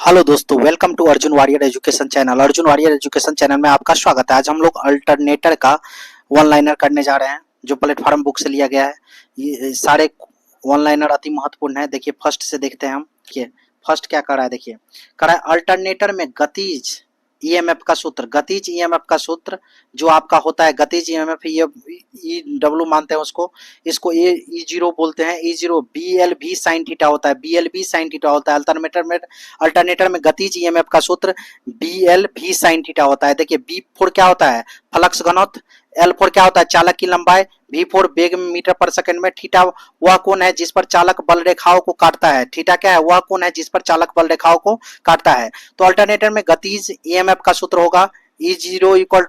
Hello दोस्तों, welcome to Arjun warrior education channel. Arjun warrior education channel में आपका स्वागत है। आज हम लोग अल्टरनेटर का वन लाइनर करने जा रहे हैं जो प्लेटफॉर्म बुक से लिया गया है। ये सारे वन लाइनर अति महत्वपूर्ण है। देखिए फर्स्ट से देखते हैं हम। देखिए फर्स्ट क्या कर रहा है, देखिए कर रहा है अल्टरनेटर में गतिज ईएमएफ का सूत्र। गतिज ईएमएफ का सूत्र जो आपका होता है, गतिज ईएमएफ ये ई डब्ल्यू मानते हैं उसको, इसको ए ई जीरो बोलते हैं। ई जीरो बी एल भी साइन थीटा होता है, बी एल भी साइन थीटा होता है। अल्टरनेटर में गतिज ईएमएफ का सूत्र बी एल भी साइन थीटा होता है। देखिए बी फोर क्या होता है, फ्लक्स घनत्व। एल फोर क्या होता है, चालक की लंबाई। वी फोर वेग मीटर पर सेकंड में। थीटा वह कोण है जिस पर चालक बल रेखाओं को काटता है। थीटा क्या है, वह कोण है जिस पर चालक बल रेखाओं को काटता है। तो अल्टरनेटर में गतिज ईएमएफ का सूत्र होगा ई जीरो इक्वल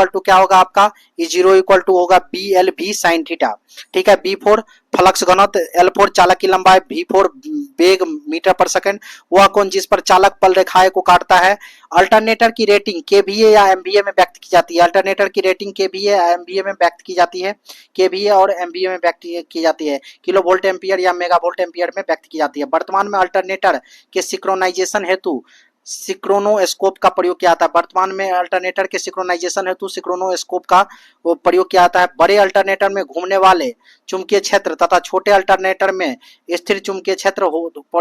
टू क्या होगा आपका, ई जीरो इक्वल टू होगा बी एल भी साइन थीटा। ठीक है, बी फोर फ्लक्स घनत्व, एल फोर चालक की लंबाई, वी फोर वेग मीटर पर सेकंड, वह कोण जिस पर चालक बल रेखाएं को काटता है। अल्टरनेटर की रेटिंग केवीए या एमवीए में व्यक्त की जाती है। अल्टरनेटर की रेटिंग केवीए या एमवीए में व्यक्त की जाती है। केवीए और एमवीए में व्यक्त की जाती है। किलो वोल्ट एम्पियर या मेगा वोल्ट एम्पियर में व्यक्त की जाती है। वर्तमान में अल्टरनेटर के सिंक्रोनाइजेशन हेतु सिंक्रोनोस्कोप का प्रयोग किया जाता है। वर्तमान में अल्टरनेटर के सिंक्रोनाइजेशन हेतु सिंक्रोनोस्कोप का प्रयोग किया जाता है। बड़े अल्टरनेटर में घूमने वाले चुंबकीय क्षेत्र तथा छोटे अल्टरनेटर में स्थिर चुंबकीय क्षेत्र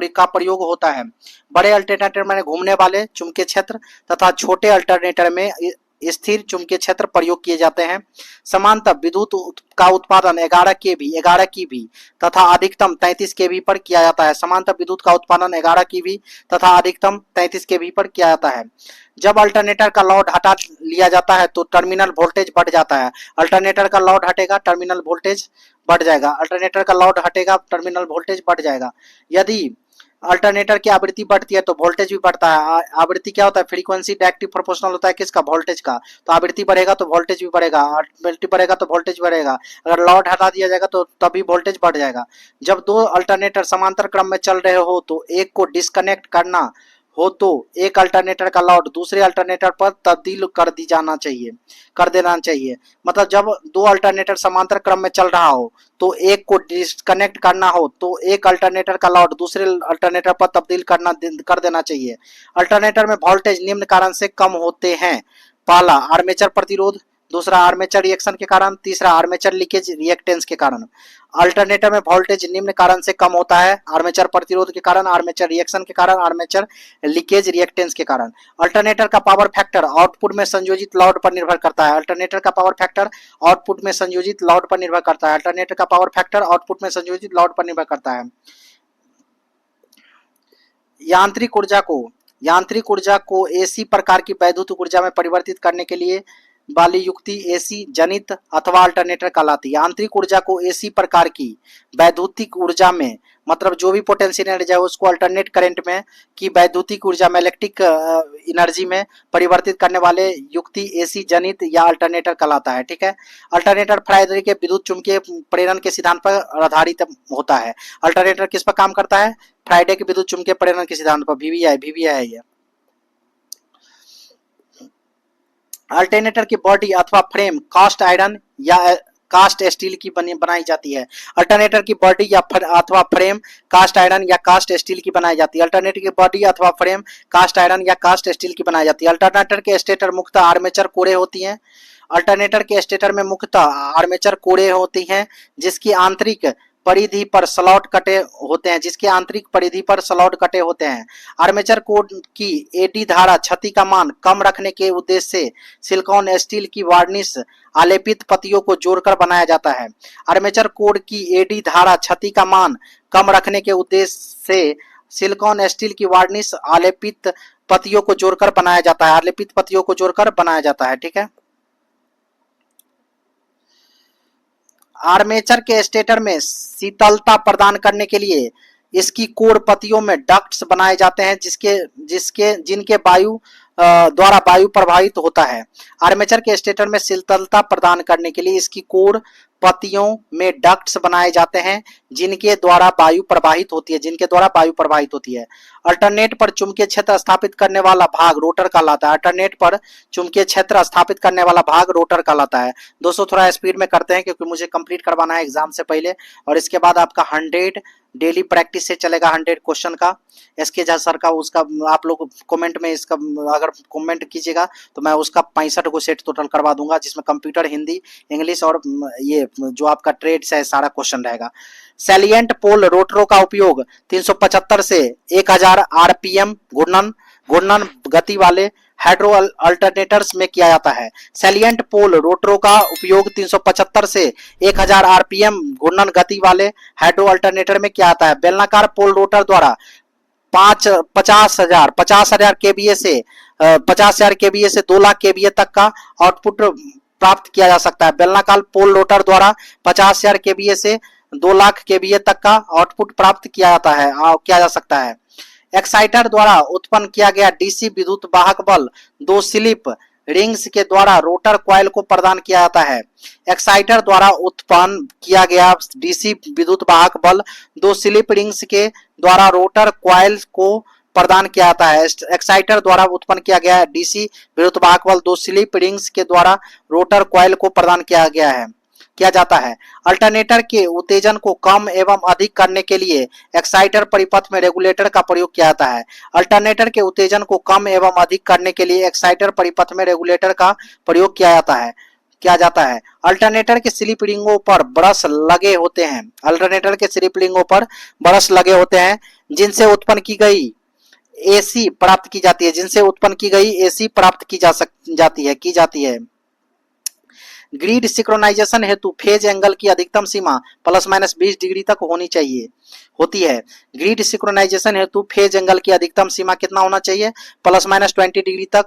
का प्रयोग होता है। बड़े अल्टरनेटर में घूमने वाले चुंबकीय क्षेत्र तथा छोटे अल्टरनेटर में स्थिर चुंबकीय क्षेत्र प्रयोग किए जाते हैं। समांतर विद्युत का उत्पादन 11 केवी तथा अधिकतम 33 केवी पर किया जाता है। समांतर विद्युत का उत्पादन 11 केवी तथा अधिकतम 33 केवी पर किया जाता है। जब अल्टरनेटर का लॉड हटा लिया जाता है तो टर्मिनल वोल्टेज बढ़ जाता है। अल्टरनेटर का लॉड हटेगा, टर्मिनल वोल्टेज बढ़ जाएगा। अल्टरनेटर का लॉड हटेगा, टर्मिनल वोल्टेज बढ़ जाएगा। यदि अल्टरनेटर की आवृत्ति बढ़ती है तो वोल्टेज भी बढ़ता है। आवृत्ति क्या होता है, फ्रीक्वेंसी डायरेक्टली प्रोपोर्शनल होता है किसका, वोल्टेज का। तो आवृत्ति बढ़ेगा तो वोल्टेज भी बढ़ेगा, आवृत्ति बढ़ेगा तो वोल्टेज बढ़ेगा। अगर लॉड हटा दिया जाएगा तो तभी वोल्टेज बढ़ जाएगा। जब दो अल्टरनेटर समांतर क्रम में चल रहे हो तो एक को डिस्कनेक्ट करना हो तो एक अल्टरनेटर का लॉड दूसरे अल्टरनेटर पर तब्दील कर देना चाहिए। मतलब जब दो अल्टरनेटर समांतर क्रम में चल रहा हो तो एक को डिस्कनेक्ट करना हो तो एक अल्टरनेटर का लॉड दूसरे अल्टरनेटर पर तब्दील कर देना चाहिए। अल्टरनेटर में वोल्टेज निम्न कारण से कम होते हैं। पहला आर्मेचर प्रतिरोध, दूसरा आर्मेचर रिएक्शन के कारण, तीसरा आर्मेचर लीकेज रिएक्टेंस के कारण। अल्टरनेटर में वोल्टेज निम्न कारण से कम होता है, आर्मेचर प्रतिरोध के कारण, आर्मेचर रिएक्शन के कारण, आर्मेचर लीकेज रिएक्टेंस के कारण। अल्टरनेटर का पावर फैक्टर आउटपुट में संयोजित लोड पर निर्भर करता है। अल्टरनेटर का पावर फैक्टर आउटपुट में संयोजित लोड पर निर्भर करता है। अल्टरनेटर का पावर फैक्टर आउटपुट में संयोजित लोड पर निर्भर करता है। यांत्रिक ऊर्जा को एसी प्रकार की वैद्युत ऊर्जा में परिवर्तित करने के लिए वाली युक्ति एसी जनित अथवा अल्टरनेटर कहलाती है। यांत्रिक ऊर्जा को एसी प्रकार की वैद्युतिक ऊर्जा में, मतलब जो भी पोटेंशियल एनर्जी है उसको अल्टरनेट करंट में की वैद्युतिक ऊर्जा में, इलेक्ट्रिक एनर्जी में परिवर्तित करने वाले युक्ति एसी जनित या अल्टरनेटर कहलाता है। ठीक है, अल्टरनेटर फ्राइडे के विद्युत चुंबकीय प्रेरण के सिद्धांत पर आधारित होता है। अल्टरनेटर किस पर काम करता है, फ्राइडे के विद्युत चुंबकीय प्रेरण के सिद्धांत पर। वीवीआई है ये। अल्टरनेटर की बॉडी अथवा फ्रेम कास्ट आयरन या कास्ट स्टील की बनाई जाती है। अल्टरनेटर की बॉडी या अथवा फ्रेम कास्ट आयरन या कास्ट स्टील की बनाई जाती है। अल्टरनेटर की बॉडी अथवा फ्रेम कास्ट आयरन या कास्ट स्टील की बनाई जाती है। अल्टरनेटर के स्टेटर मुख्यतः आर्मेचर कोरें होती हैं। अल्टरनेटर के स्टेटर में मुख्यतः आर्मेचर कोरें होती हैं जिसकी आंतरिक परिधि पर स्लॉट कटे होते हैं, जिसके आंतरिक परिधि पर स्लॉट कटे होते हैं। आर्मेचर कोर की एडी धारा क्षति का मान कम रखने के उद्देश्य से सिलिकॉन स्टील की वार्निश आलेपित पत्तियों को जोड़कर बनाया जाता है। आर्मेचर कोर की एडी धारा क्षति का मान कम रखने के उद्देश्य से सिलिकॉन स्टील की वार्निश आलेपित पत्तियों को जोड़कर बनाया जाता है। आलेपित पत्तियों को जोड़कर बनाया जाता है। ठीक है, आर्मेचर के स्टेटर में शीतलता प्रदान करने के लिए इसकी कोर पत्तियों में डक्ट्स बनाए जाते हैं जिनके वायु द्वारा वायु प्रवाहित होता है। आर्मेचर के स्टेटर में शीतलता प्रदान करने के लिए इसकी कोर पत्तियों में डक्ट्स बनाए जाते हैं जिनके द्वारा वायु प्रवाहित होती है। अल्टरनेट पर चुंबकीय क्षेत्र स्थापित करने वाला भाग रोटर कहलाता है। अल्टरनेट पर चुंबकीय क्षेत्र स्थापित करने वाला भाग रोटर कहलाता है। दोस्तों थोड़ा स्पीड में करते हैं क्योंकि मुझे कंप्लीट करवाना है एग्जाम से पहले, और इसके बाद आपका 100 डेली प्रैक्टिस से चलेगा 100 क्वेश्चन का। एसके झा सर का उसका आप लोग कमेंट में इसका अगर कमेंट कीजिएगा तो मैं उसका 65 को सेट टोटल करवा दूंगा, जिसमें कंप्यूटर, हिंदी, इंग्लिश और ये जो आपका ट्रेड्स है सारा क्वेश्चन रहेगा। सैलिएंट पोल रोटरों का उपयोग 375 से 1000 आरपीएम घूर्णन गति वाले हाइड्रो अल्टरनेटर्स में किया जाता है। सैलिएंट पोल रोटरों का उपयोग 375 से 1000 आरपीएम घूर्णन गति वाले हाइड्रो अल्टरनेटर में किया जाता है। बेलनाकार पोल रोटर द्वारा 50,000 केवीए से 2 लाख केवीए तक का आउटपुट प्राप्त किया जा सकता है। बेलनाकार पोल रोटर द्वारा 50,000 केवीए से 2 लाख केवीए तक का आउटपुट प्राप्त किया जा सकता है। एक्साइटर द्वारा उत्पन्न किया गया डीसी विद्युत वाहक बल 2 स्लिप रिंग्स के द्वारा रोटर कॉइल को प्रदान किया जाता है। एक्साइटर द्वारा उत्पन्न किया गया डीसी विद्युत वाहक बल 2 स्लिप रिंग्स के द्वारा रोटर कॉइल को प्रदान किया जाता है। एक्साइटर द्वारा उत्पन्न किया गया डीसी विद्युत वाहक बल 2 स्लिप रिंग्स के द्वारा रोटर कॉइल को प्रदान किया जाता है। अल्टरनेटर के उत्तेजन को कम एवं अधिक करने के लिए एक्साइटर परिपथ में रेगुलेटर का प्रयोग किया जाता है। अल्टरनेटर के उत्तेजन को कम एवं अधिक करने के लिए एक्साइटर परिपथ में रेगुलेटर का प्रयोग किया जाता है। अल्टरनेटर के स्लिप रिंगों पर ब्रश लगे होते हैं। अल्टरनेटर के स्लिप रिंगों पर ब्रश लगे होते हैं जिनसे उत्पन्न की गई एसी प्राप्त की जाती है। ग्रिड सिंक्रोनाइजेशन हेतु फेज एंगल की अधिकतम सीमा ±20 डिग्री तक होती है। ग्रिड सिंक्रोनाइजेशन हेतु फेज एंगल की अधिकतम सीमा कितना होना चाहिए? ±20 डिग्री तक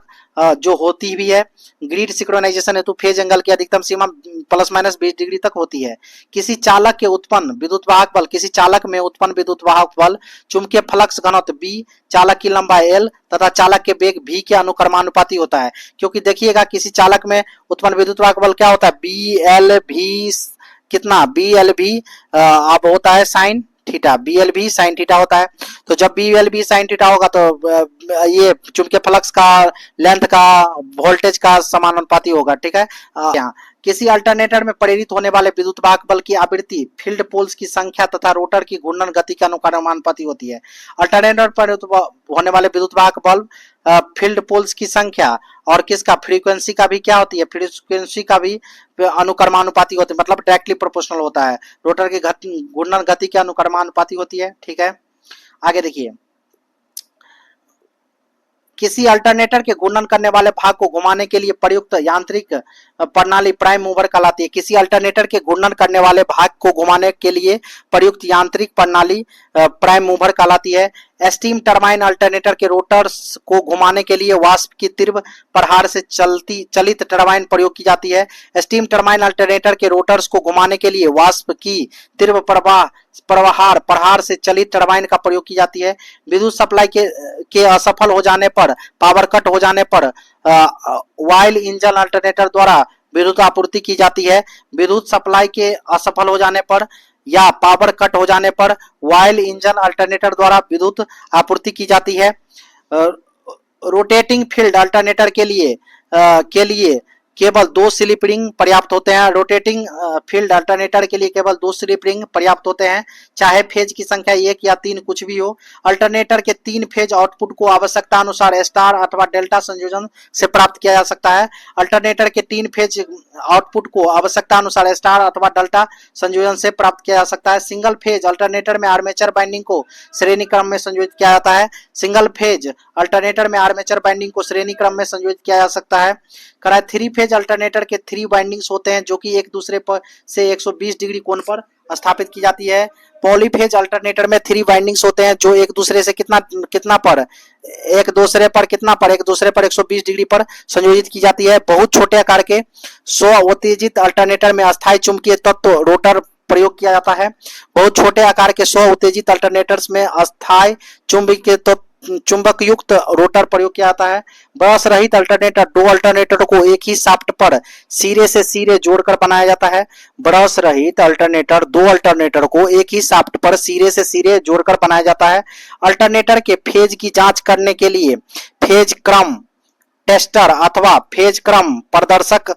जो होती भी है। ग्रिड सिंक्रोनाइजेशन हेतु फेज एंगल की अधिकतम सीमा ±20 डिग्री तक होती है। किसी चालक में उत्पन्न विद्युत वाहक बल चुंबकीय फ्लक्स घनत्व B, चालक की लंबाई L तथा चालक के वेग V के अनुक्रमानुपाती होता है। क्योंकि देखिएगा किसी चालक में उत्पन्न विद्युत वाहक बल क्या होता है? BLV कितना? BLV अब होता है sine theta, BLV sine theta होता है। तो जब BLV साइन थीटा होगा तो ये चुंबकीय फ्लक्स का लेंथ का वोल्टेज का समानुपाती होगा। ठीक है। यहाँ किसी अल्टरनेटर में प्रेरित होने वाले विद्युत वाहक बल की आवृत्ति फील्ड पोल्स की संख्या तथा रोटर की घूर्णन गति के अनुक्रमानुपाती होती है। अल्टरनेटर पर होने वाले विद्युत वाहक बल फील्ड पोल्स की संख्या और किसका फ्रीक्वेंसी का भी क्या होती है? फ्रीक्वेंसी का भी अनुक्रमानुपाती होती है, मतलब डायरेक्टली प्रोपोर्शनल होता है। रोटर की घूर्णन गति के अनुक्रमानुपाती होती है। ठीक है, आगे देखिए। किसी अल्टरनेटर के घूर्णन करने वाले भाग को घुमाने के लिए प्रयुक्त यांत्रिक प्रणाली प्राइम मूवर कहलाती है। किसी अल्टरनेटर के घूर्णन करने वाले भाग को घुमाने के लिए प्रयुक्त यांत्रिक प्रणाली प्राइम मूवर कहलाती है। स्टीम टरबाइन अल्टरनेटर के रोटर्स को घुमाने के लिए वाष्प की तीव्र प्रहार से चलित टरबाइन प्रयोग की जाती है। स्टीम टरबाइन अल्टरनेटर के रोटर्स को घुमाने के लिए वाष्प की तीव्र प्रहार से चलित टरबाइन का प्रयोग की जाती है। विद्युत सप्लाई के असफल हो जाने पर, पावर कट हो जाने पर ऑयल इंजन अल्टरनेटर द्वारा विद्युत आपूर्ति की जाती है। विद्युत सप्लाई के असफल हो जाने पर या पावर कट हो जाने पर ऑयल इंजन अल्टरनेटर द्वारा विद्युत आपूर्ति की जाती है। रोटेटिंग फील्ड अल्टरनेटर के लिए केवल 2 स्लिप रिंग पर्याप्त होते हैं। रोटेटिंग फील्ड अल्टरनेटर के लिए केवल 2 स्लिप रिंग पर्याप्त होते हैं, चाहे फेज की संख्या 1 या 3 कुछ भी हो। अल्टरनेटर के 3 फेज आउटपुट को आवश्यकता अनुसार स्टार अथवा डेल्टा संयोजन से प्राप्त किया जा सकता है। अल्टरनेटर के 3 फेज आउटपुट को आवश्यकता अनुसार स्टार अथवा डेल्टा संयोजन से प्राप्त किया जा सकता है। सिंगल फेज अल्टरनेटर में आर्मेचर बाइंडिंग को श्रेणी क्रम में संयोजित किया जाता है। सिंगल फेज अल्टरनेटर में आर्मेचर बाइंडिंग को श्रेणी क्रम में संयोजित किया जा सकता है। 3 फेज अल्टरनेटर के 3 बाइंडिंग्स होते हैं जो कि एक दूसरे पर से 120 डिग्री कोण पर स्थापित की जाती है। पॉलीफेज अल्टरनेटर में 3 बाइंडिंग्स होते हैं जो एक दूसरे से कितना पर एक दूसरे पर 120 डिग्री पर संयोजित की जाती है। बहुत छोटे आकार के 100 उत्तेजित अल्टरनेटर में अस्थायी चुंबकीय तत्व रोटर प्रयोग किया जाता है। बहुत छोटे आकार के 100 उत्तेजित अल्टरनेटर्स में अस्थायी चुंबकीय चुंबक युक्त रोटर प्रयोग किया जाता है। ब्रश रहित अल्टरनेटर दो अल्टरनेटर को एक ही शाफ्ट पर सिरे से सिरे जोड़कर बनाया जाता है। ब्रश रहित अल्टरनेटर दो अल्टरनेटर को एक ही शाफ्ट पर सिरे से सिरे जोड़कर बनाया जाता है। अल्टरनेटर के फेज की जांच करने के लिए फेज क्रम टेस्टर अथवा फेज क्रम प्रदर्शक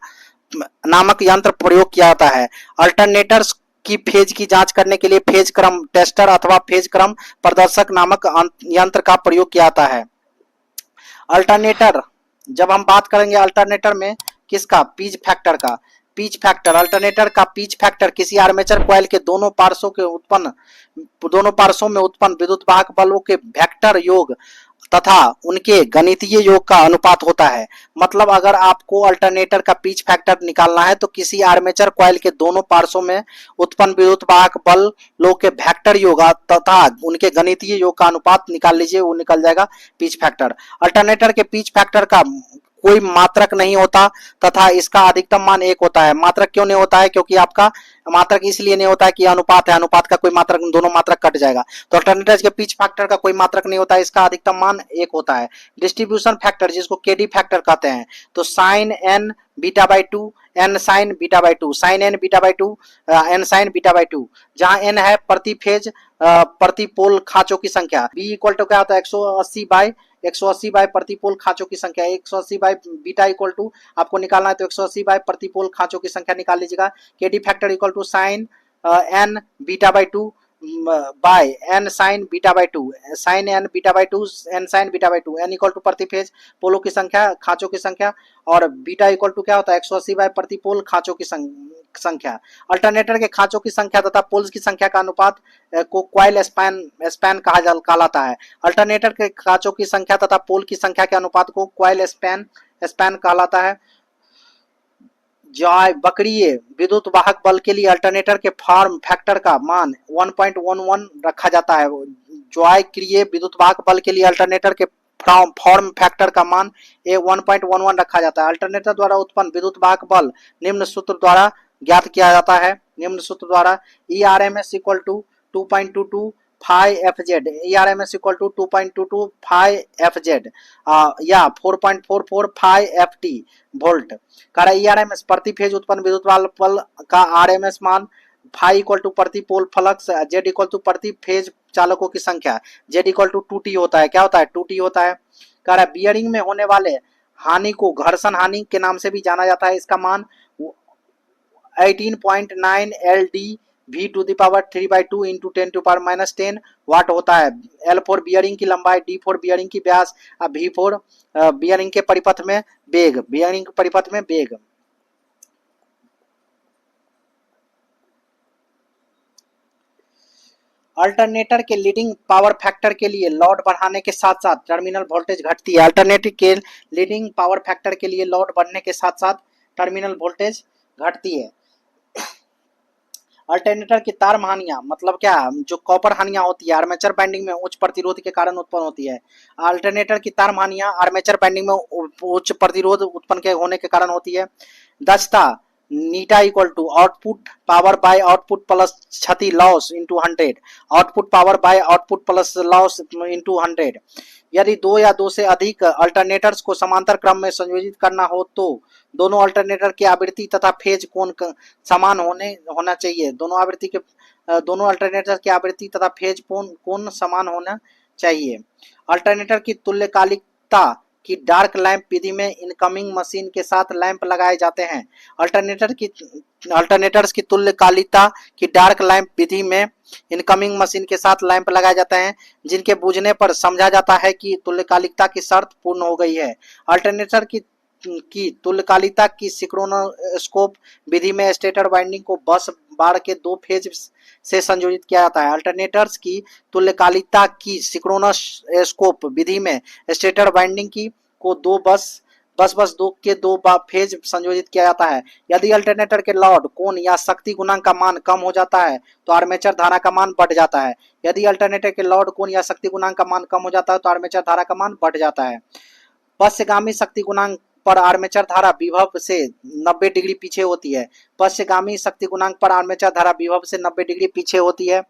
नामक यंत्र प्रयोग किया जाता है। अल्टरनेटर्स की फेज की जांच करने के लिए फेज क्रम टेस्टर अथवा फेज क्रम प्रदर्शक नामक यंत्र का प्रयोग किया जाता है। अल्टरनेटर, जब हम बात करेंगे अल्टरनेटर में किसका, पीच फैक्टर का। पीच फैक्टर, अल्टरनेटर का पीच फैक्टर किसी आर्मेचर कॉइल के दोनों पार्श्वों में उत्पन्न विद्युत वाहक बलों के वेक्टर योग तथा उनके गणितीय योग का अनुपात होता है। मतलब अगर आपको अल्टरनेटर का पीच फैक्टर निकालना है तो किसी आर्मेचर कॉइल के दोनों पार्श्वों में उत्पन्न विद्युत वाहक बलों के वेक्टर योग तथा उनके गणितीय योग का अनुपात निकाल लीजिए, वो निकल जाएगा पीच फैक्टर। अल्टरनेटर के पीच फैक्टर का कोई मात्रक नहीं होता तथा इसका अधिकतम मान 1 होता है। मात्रक क्यों नहीं होता है, क्योंकि आपका मात्रक इसलिए नहीं होता है कि अनुपात है, अनुपात का कोई मात्रक, दोनों मात्रक कट जाएगा। तो अल्टरनेटर के पिच फैक्टर का कोई मात्रक नहीं होता है, इसका अधिकतम मान 1 होता है। डिस्ट्रीब्यूशन फैक्टर जिसको केडी फैक्टर कहते हैं, तो sine n beta by 2 n sine beta by 2, sine n beta by 2 n sine beta by 2, जहां एन है प्रति फेज प्रति पोल खांचों की संख्या। बी इक्वल टू क्या होता है 180 बाय प्रति पोल खांचों की संख्या। 180 बाय बीटा इक्वल टू आपको निकालना है तो 180 बाय प्रति पोल खांचों की संख्या निकाल लीजिएगा। KD factor equal to sine n beta by 2 by n sine beta by 2, sine n beta by 2 n sine beta by 2, n equal to प्रति फेज पोलों की संख्या खांचों की संख्या, और बीटा इक्वल टू क्या होता है 180 बाय प्रति पोल खांचों की संख्या। अल्टरनेटर के खांचों की संख्या तथा पोल्स की संख्या का अनुपात को कॉइल स्पैन कहलाता है। अल्टरनेटर के खांचों की संख्या तथा पोल की संख्या के अनुपात को कॉइल स्पैन कहलाता है। वक्रीय विद्युत वाहक बल के लिए अल्टरनेटर के फॉर्म फैक्टर का मान 1.11 रखा जाता है। ज्वाक्रीय विद्युत वाहक बल के लिए अल्टरनेटर के फॉर्म फैक्टर का मान 1.11 रखा जाता है। अल्टरनेटर द्वारा उत्पन्न विद्युत वाहक बल निम्न सूत्र द्वारा ज्ञात किया जाता है। निम्न सूत्र द्वारा ERMS equal to 2.22 phi FZ, ERMS equal to 2.22 phi FZ या 4.44 फाई FT वोल्ट। कारण ERMS प्रति फेज उत्पन्न विद्युत बल का RMS मान, फाई इक्वल टू प्रति pole flux, Z equal to प्रति फेज चालकों की संख्या, Z इक्वल टू 2T होता है। क्या होता है 2T होता है। कारण बियरिंग में होने वाले हानि को घर्षण हानि के नाम से भी जाना जाता है। इसका मान 18.9 LD V to the power 3/2 into 10 to power -10 watt होता है। L4 बियरिंग की लंबाई, D4 बियरिंग की व्यास, V4 बियरिंग के परिपथ में वेग, अल्टरनेटर के लीडिंग पावर फैक्टर के लिए लोड बढ़ाने के साथ साथ टर्मिनल वोल्टेज घटती है। अल्टरनेटर के लीडिंग पावर फैक्टर के लिए लोड बढ़ने के साथ साथ टर्मिनल वोल्टेज घटती है। अल्टरनेटर की तार हानियां मतलब क्या, जो कॉपर हानियां होती है आर्मेचर बाइंडिंग में उच्च प्रतिरोध के कारण उत्पन्न होती है। अल्टरनेटर की तार हानियां आर्मेचर बाइंडिंग में उच्च प्रतिरोध उत्पन्न के होने के कारण होती है। दक्षता नीटा equal to output power by output plus क्षति loss into 100, output power by output plus loss into 100। यदि दो या दो से अधिक अल्टरनेटर्स को समांतर क्रम में संयोजित करना हो तो दोनों अल्टरनेटर की आवृत्ति तथा फेज कोण समान होना चाहिए। दोनों अल्टरनेटर की आवृत्ति तथा फेज कोण समान होना चाहिए। अल्टरनेटर की तुल्यकालिकता की डार्क लैंप विधि में इनकमिंग मशीन के साथ लैंप लगाए जाते हैं। अल्टरनेटर्स की तुल्यकालिकता की डार्क लैंप विधि में इनकमिंग मशीन के साथ लैंप लगाए जाते हैं, जिनके बुझने पर समझा जाता है कि तुल्यकालिकता की शर्त पूर्ण हो गई है। अल्टरनेटर की तुल्यकालिकता की सिंक्रोनोस्कोप विधि में स्टेटर वाइंडिंग को बस बार के 2 फेज से संयोजित किया जाता है। अल्टरनेटर्स की तुल्यकालिकता की सिंक्रोनोस्कोप विधि में स्टेटर वाइंडिंग को 2 फेज संयोजित किया जाता है। यदि अल्टरनेटर के लोड कोण या शक्ति गुणांक का मान कम हो जाता है तो आर्मेचर धारा का मान बढ़ जाता है। यदि अल्टरनेटर के लोड कोण या शक्ति गुणांक का मान कम हो जाता है तो आर्मेचर धारा का मान बढ़ जाता है। पश्चगामी शक्ति गुणांक पर आर्मेचर धारा विभव से 90 डिग्री पीछे होती है। पश्चगामी शक्ति गुणांक पर आर्मेचर धारा विभव से 90 डिग्री पीछे होती है।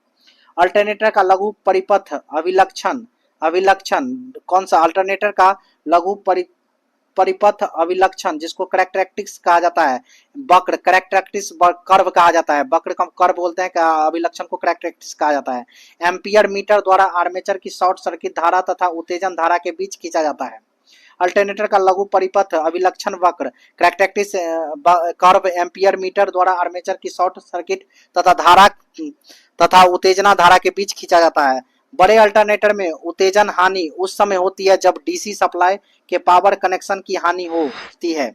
अल्टरनेटर का लघु परिपथ अभिलक्षण अभिलक्षण, कौन सा अल्टरनेटर का लघु परिपथ अभिलक्षण, जिसको करेक्टरिस्टिक्स कहा जाता है, वक्र करेक्टरिस्टिक्स कर्व कहा जाता है, वक्र का कर्व बोलते हैं, अभिलक्षण को करेक्टरिस्टिक्स कहा जाता है। एम्पियर मीटर द्वारा आर्मेचर की शॉर्ट सर्किट धारा तथा उत्तेजन धारा के बीच खींचा जाता है। अल्टरनेटर का लघु परिपथ अभिलक्षण वक्र करेक्टरिस्टिक्स कर्व एम्पियर मीटर द्वारा आर्मेचर की शॉर्ट सर्किट तथा उत्तेजना धारा के बीच खींचा जाता है। बड़े अल्टरनेटर में उत्तेजन हानि उस समय होती है जब डीसी सप्लाई के पावर कनेक्शन की हानि होती है।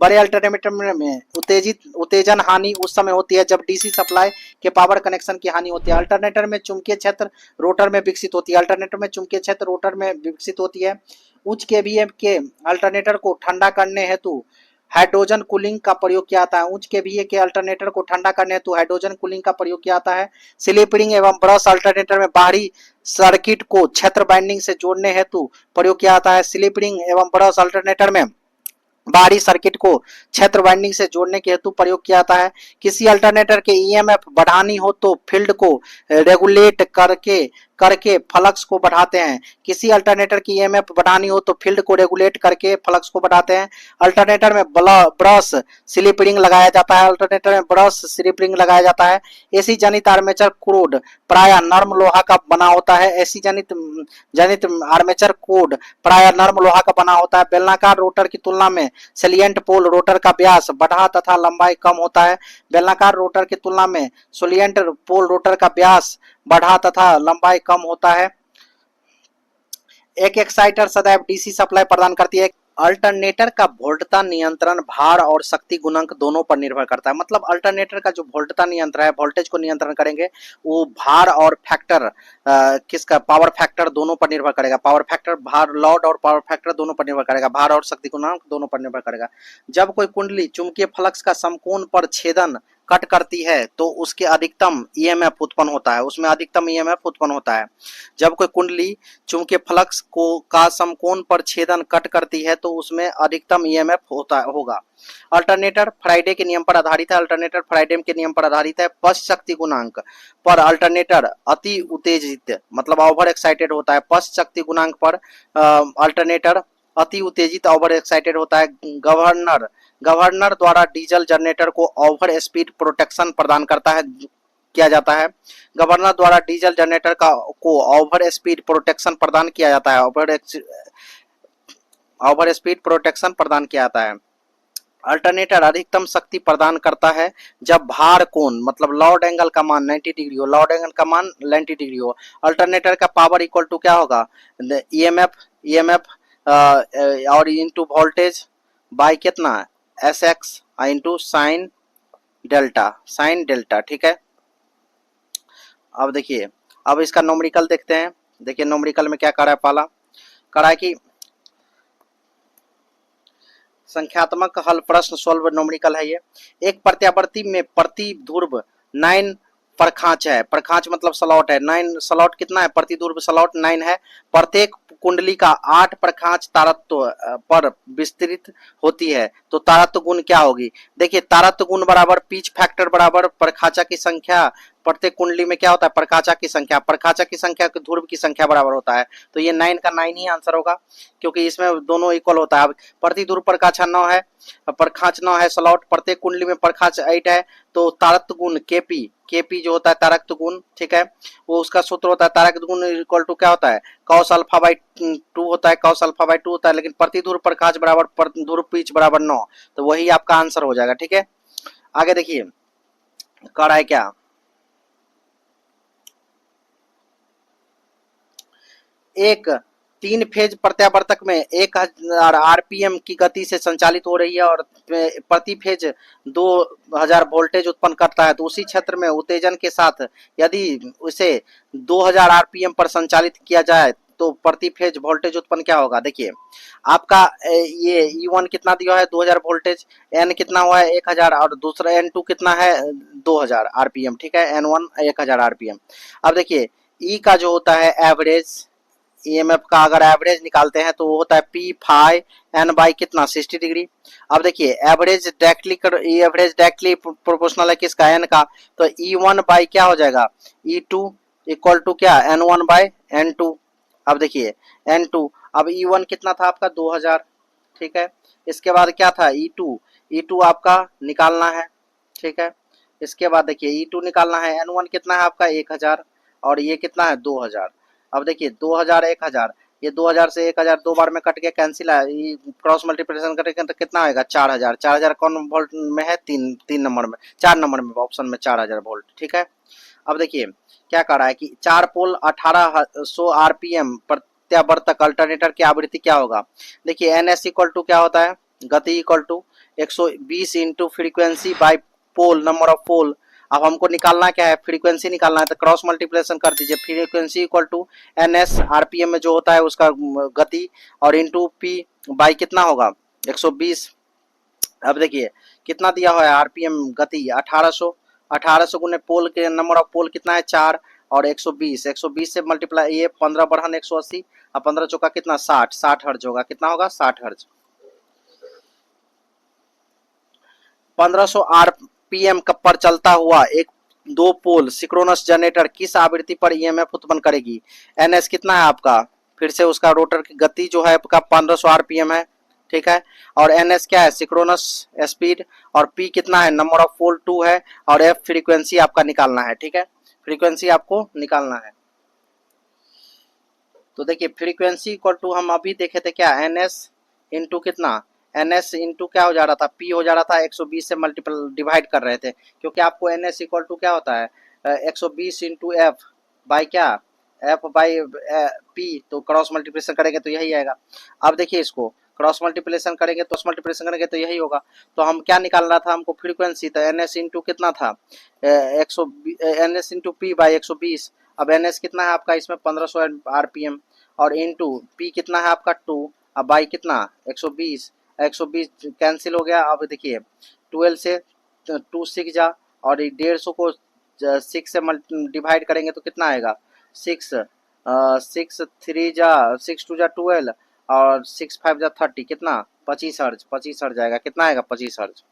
बड़े अल्टरनेटर में उत्तेजन हानि उस समय होती है जब डीसी सप्लाई के पावर कनेक्शन की हानि होती है। अल्टरनेटर में चुंबकीय क्षेत्र रोटर में विकसित होती है। अल्टरनेटर में चुंबकीय क्षेत्र रोटर में विकसित होती है। उच्च केवीए के अल्टरनेटर को ठंडा करने हेतु हाइड्रोजन कूलिंग का प्रयोग किया जाता है। उच्च केवीए के अल्टरनेटर को ठंडा करने हेतु हाइड्रोजन कूलिंग का प्रयोग किया जाता है। स्लिप रिंग एवं ब्रश अल्टरनेटर में बाहरी सर्किट को क्षेत्र बाइंडिंग से जोड़ने हेतु प्रयोग किया जाता है। स्लिप रिंग एवं ब्रश अल्टरनेटर में बाहरी सर्किट को क्षेत्र वाइंडिंग से जोड़ने के हेतु प्रयोग किया जाता है। किसी अल्टरनेटर के ईएमएफ बढ़ानी हो तो फील्ड को रेगुलेट करके फ्लक्स को बढ़ाते हैं। किसी अल्टरनेटर की ईएमएफ बढ़ानी हो तो फील्ड को रेगुलेट करके फ्लक्स को बढ़ाते हैं। अल्टरनेटर में ब्रश स्लिप रिंग लगाया जाता है। अल्टरनेटर में ब्रश स्लिप रिंग लगाया जाता है। एसी जनित आर्मेचर कोड प्रायः नर्म लोहा का बना होता है। एसी जनित आर्मेचर कोड प्रायः नर्म लोहा का बना होता है। बेलनाकार रोटर की तुलना में सेलिएंट पोल रोटर का व्यास बढ़ा तथा लंबाई कम होता है। बेलनाकार रोटर की तुलना में सोलिएंट पोल रोटर का व्यास बढ़ा तथा लंबाई कम होता है। एक एक्साइटर सदैव डीसी सप्लाई प्रदान करती है। अल्टरनेटर का वोल्टता नियंत्रण भार और शक्ति गुणांक दोनों पर निर्भर करता है। मतलब अल्टरनेटर का जो वोल्टता नियंत्रण है, वोल्टेज को नियंत्रण करेंगे, वो भार और फैक्टर किसका पावर फैक्टर दोनों पर निर्भर करेगा। पावर फैक्टर भार लोड और पावर फैक्टर दोनों पर निर्भर करेगा। भार और शक्ति गुणांक दोनों पर निर्भर करेगा। जब कोई कुंडली चुंबकीय फ्लक्स का समकोण पर छेदन कट करती है तो उसके अधिकतम ईएमएफ उत्पन्न होता है, उसमें अधिकतम ईएमएफ उत्पन्न होता है। जब कोई कुंडली चुंबकीय फ्लक्स का समकोण पर छेदन कट करती है तो उसमें अधिकतम ईएमएफ होगा। अल्टरनेटर फ्राइडे के नियम पर आधारित है। अल्टरनेटर फ्राइडे के नियम पर आधारित है। पश्च शक्ति गुणांक पर अल्टरनेटर अति उत्तेजित मतलब ओवर एक्साइटेड होता है। पश्च शक्ति गुणांक पर अल्टरनेटर अति उत्तेजित ओवर एक्साइटेड होता है। गवर्नर द्वारा डीजल जनरेटर को ओवर स्पीड प्रोटेक्शन प्रदान किया जाता है। गवर्नर द्वारा डीजल जनरेटर को ओवर स्पीड प्रोटेक्शन प्रदान किया जाता है। ओवर स्पीड प्रोटेक्शन प्रदान किया जाता है। अल्टरनेटर अधिकतम शक्ति प्रदान करता है जब भार कोण मतलब लॉर्ड एंगल का मान 90 डिग्री हो। लॉर्ड एंगल का मान 90 डिग्री हो। अल्टरनेटर का पावर इक्वल टू क्या होगा, ईएमएफ और इनटू वोल्टेज बाय कितना S x into sine delta. ठीक है। अब देखिए, अब इसका नोमरिकल देखते हैं। देखिए नोमरिकल में क्या करा है, पहला करा है कि संख्यात्मक हल प्रश्न सोल्व नोमरिकल है। ये एक प्रत्यावर्ती में प्रति ध्रुव 9 प्रखांच है। प्रखांच मतलब स्लॉट है। 9 स्लॉट कितना है, प्रति ध्रुव स्लॉट 9 है। प्रत्येक कुंडली का 8 प्रखांच तारत्व पर विस्तृत होती है। तो तारत्व गुण क्या होगी, देखिए तारत्व गुण बराबर पिच फैक्टर बराबर प्रखाचा की संख्या। प्रत्येक कुंडली में क्या होता है, प्रखाचा की संख्या ध्रुव की संख्या बराबर होता है। तो ये 9 का 9 ही आंसर होगा, क्योंकि इसमें दोनों इक्वल होता है। अब प्रति ध्रुव प्रकाशा 9 है, प्रखांच 9 है, स्लॉट प्रत्येक कुंडली में प्रखांच 8 है। तो तारत्व गुण केपी जो होता है तारत्व गुण, ठीक है, वो उसका सूत्र होता है तारत्व गुण इक्वल टू क्या होता है, cos अल्फा बाई 2 होता है, cos अल्फा बाई 2 होता है। लेकिन प्रति ध्रुव प्रकाश बराबर ध्रुव पिच बराबर 9, तो वही आपका आंसर हो जाएगा। ठीक है, आगे देखिए कर है क्या, एक 3 फेज प्रत्यावर्तक में 1000 आरपीएम की गति से संचालित हो रही है और प्रति फेज 2000 वोल्टेज उत्पन्न करता है। तो उसी क्षेत्र में उत्तेजन के साथ यदि उसे 2000 आरपीएम पर संचालित किया जाए तो प्रति फेज वोल्टेज उत्पन्न क्या होगा। देखिए आपका ये E1 कितना दिया है 2000 वोल्टेज, N कितना हुआ है 1000 और दूसरा N2 कितना है 2000 आरपीएम। ठीक है, N1 1000 आरपीएम। अब देखिए E का जो होता है एवरेज ईएमएफ का अगर एवरेज निकालते हैं तो वो होता है पी फाई एन बाई कितना 60 डिग्री। अब देखिए एवरेज डायरेक्टली प्रोपोर्शनल है किसका, एन का। तो E1 बाई क्या हो जाएगा E2 इक्वल टू क्या N1 बाई N2। अब देखिए N2, अब E1 कितना था आपका 2000, ठीक है। इसके बाद क्या था E2, E2 आपका निकालना है, ठीक है। इसके बाद देखिए E2 निकालना है, N1 कितना है आपका 1000 और ये कितना है 2000। अब देखिए 2000 1000, ये 2000 से 1000 दो बार में कट के कैंसिल है, ये क्रॉस मल्टीप्लिकेशन करेंगे तो कितना आएगा 4000। 4000 कौन वोल्ट में है, तीन नंबर में, 4 नंबर में ऑप्शन में 4000 वोल्ट, ठीक है। अब देखिए क्या कर रहा है कि 4 पोल 1800 आरपीएम प्रत्यावर्तक अल्टरनेटर की आवृत्ति क्या होगा। देखिए एन एस इक्वल टू क्या होता है, गति equal to 120 into frequency by pole, number of pole. अब हमको निकालना क्या है, फ्रीक्वेंसी निकालना है, तो क्रॉस मल्टीप्लिकेशन कर दीजिए, frequency equal to N S RPM में जो होता है उसका गति और इंटू पी बाई कितना होगा 120। अब देखिए कितना दिया हुआ है आरपीएम गति 1800, 1800 गुने पोल के नंबर ऑफ पोल कितना है 4 और 120, 120 से मल्टीप्लाई, ये 15 बढ़न 180 और 15 चौका कितना 60, 60 हर्ज होगा, कितना होगा 60 हर्ज। 1500 आरपीएम पर चलता हुआ एक दो पोल सिक्रोनस जनरेटर किस आवृत्ति पर ईएमएफ उत्पन्न करेगी। एनएस कितना है आपका, फिर से उसका रोटर की गति जो है आपका 1500 आरपीएम है, ठीक है। और एनएस क्या है सिक्रोनस स्पीड, और पी कितना है नंबर ऑफ पोल 2 है, और एफ फ्रीक्वेंसी आपका निकालना है, ठीक है। फ्रीक्वेंसी आपको निकालना है। तो देखिए फ्रीक्वेंसी इक्वल टू हम अभी देखे थे क्या, एनएस इंटू कितना, एन एस इंटू क्या हो जा रहा था, पी हो जा रहा था 120 से मल्टीपल डिवाइड कर रहे थे, क्योंकि आपको एन एस इक्वल टू क्या होता है 120 इंटू एफ बाई क्या, एफ बाई पी, तो क्रॉस मल्टीप्लिकेशन करेंगे तो यही आएगा। अब देखिए इसको क्रॉस मल्टीप्लिकेशन करेंगे तो यही होगा। तो हम क्या निकाल रहा था हमको फ्रीक्वेंसी, तो एन एस इंटू कितना था 100, N S into P by 120। अब एन एस कितना है आपका इसमें 1500 आरपीएम, और इंटू पी कितना है आपका 2, अब बाई कितना 120, 120 कैंसिल हो गया। अब देखिए 12 से 2 6 जा, और 150 को 6 से डिवाइड करेंगे तो कितना आएगा 6, 6 3 जा 6 2 जा 12 और 6 5 जा 30, कितना 25 हर्ज, 25 हर्ज आएगा, कितना आएगा 25 हर्ज।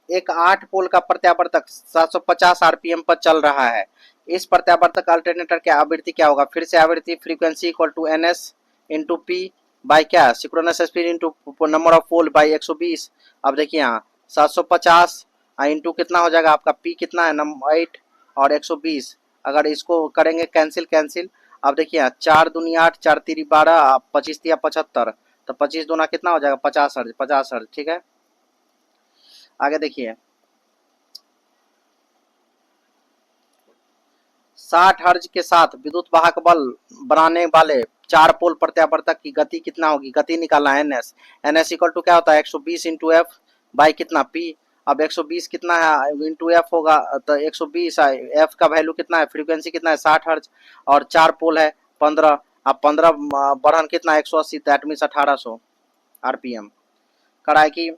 एक 8 पोल का प्रत्यावर्तक 750 आरपीएम पर चल रहा है, इस प्रत्यावर्तक अल्टरनेटर की आवृत्ति क्या होगा। फिर से आवृत्ति frequency equal to N S into P by क्या synchronous speed into number of pole by 120। अब देखिए यहाँ 750 इंटू कितना हो जाएगा आपका पी कितना है 8 और 120, अगर इसको करेंगे कैंसिल कैंसिल। अब देखिए यहाँ 4 दूनी 8, 4 तीरी 12, 25 तिया 75, तो 25 दूना कितना हो जाएगा 50 हर्ज, 50 हर्ज, ठीक है। आगे देखिए 60 हर्ज के साथ विद्युत वाहक बल बनाने वाले 4 पोल प्रत्यावर्तक की गति कितना होगी, गति निकालना है एनएस। एनएस इक्वल टू क्या होता है 120 इंटू एफ बाई कितना पी। अब 120 कितना है इंटू एफ होगा, तो 120 एफ का वैल्यू कितना है, फ्रीक्वेंसी कितना है 60 हर्ज, और 4 पोल है 15, अब 15 बढ़न कितना 180, दैट मीन्स 1800 आरपीएम। कराए कि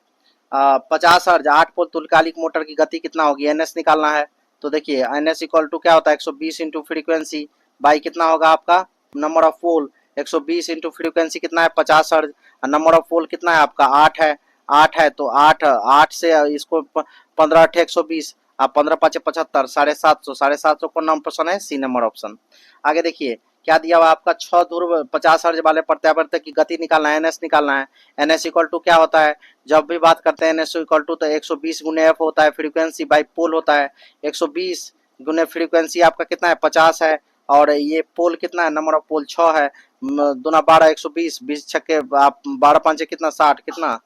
50 हर्ज 8 पोल तुल्यकालिक मोटर की गति कितना होगी, एनएस निकालना है। तो देखिए एन एस इक्वल टू क्या होता है 120 इंटू फ्रीक्वेंसी बाई कितना होगा आपका number of pole, 120 into frequency कितना है 50 हर्ज, नंबर ऑफ पोल कितना है आपका 8 है, 8 है तो 8 8 से इसको 15 8 120, आप 15 5 75, 750, 750 कौन नंबर ऑप्शन है सी नंबर ऑप्शन। आगे देखिए क्या दिया हुआ आपका 6 ध्रुव 50 हर्ज वाले प्रत्यावर्तक की गति निकालना है, एनएस निकालना है। एनएस इक्वल टू क्या होता है, जब भी बात करते हैं एनएस इक्वल टू तो 120 गुने एफ होता है, फ्रीक्वेंसी बाई पोल होता है, 120 गुने फ्रीक्वेंसी आपका कितना है 50 है, और ये पोल कितना है नंबर ऑफ पोल 6 है, दूना 12 120, 20 छक्के आप 12 5 कितना 60, कितना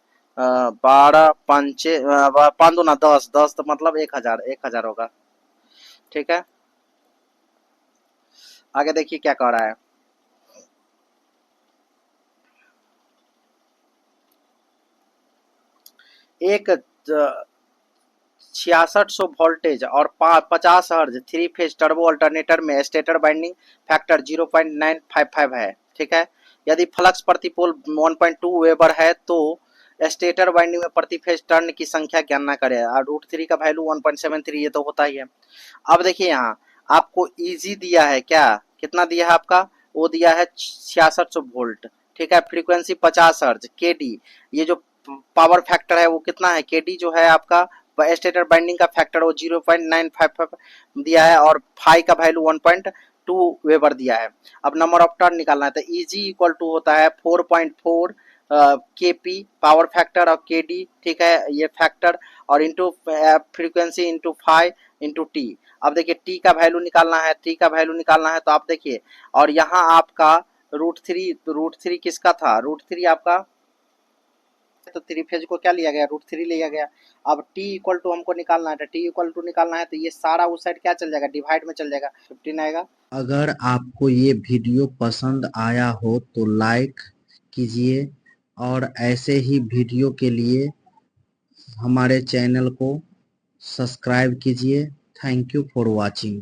12 5 5 दूना 10, 10 तो मतलब 1000, 1000 होगा, ठीक है। आगे देखिए क्या कह रहा है, एक 6600 वोल्टेज और 50 हर्ज 3 फेज टर्बो अल्टरनेटर में स्टेटर बाइंडिंग फैक्टर 0.955 है, ठीक है। यदि फ्लक्स प्रति पोल 1.2 वेबर है तो स्टेटर बाइंडिंग में प्रति फेज टर्न की संख्या गणना करें, और √3 का वैल्यू 1.73 ये तो होता ही है। अब देखिए यहाँ आपको इजी दिया है, क्या कितना दिया है आपका, वो दिया है 6600 वोल्ट, ठीक है। फ्रीक्वेंसी 50 हर्ज, केडी, ये जो पावर फैक्टर है वो कितना है, केडी जो है आपका स्टेटर बाइंडिंग का फैक्टर वो 0.955 दिया है और फाई का वैल्यू 1.2 वेबर दिया है। अब नंबर ऑफ टर्न निकालना है तो ईजी इक्वल टू होता है 4.4 केपी पावर फैक्टर और के डी, ठीक है, ये फैक्टर और into frequency into five into T. अब देखिए टी का वैल्यू निकालना है, टी का वैल्यू निकालना है तो आप देखिए, और यहाँ आपका रूट थ्री किसका था, रूट थ्री आपका, तो थ्री फेज को क्या लिया गया, रूट थ्री लिया गया। अब टी इक्वल टू हमको निकालना है, तो टी इक्वल टू निकालना है तो ये सारा उस साइड क्या चल जाएगा, डिवाइड में चल जाएगा, 15 आएगा। अगर आपको ये वीडियो पसंद आया हो तो लाइक कीजिए और ऐसे ही वीडियो के लिए हमारे चैनल को सब्सक्राइब कीजिए। Thank you for watching.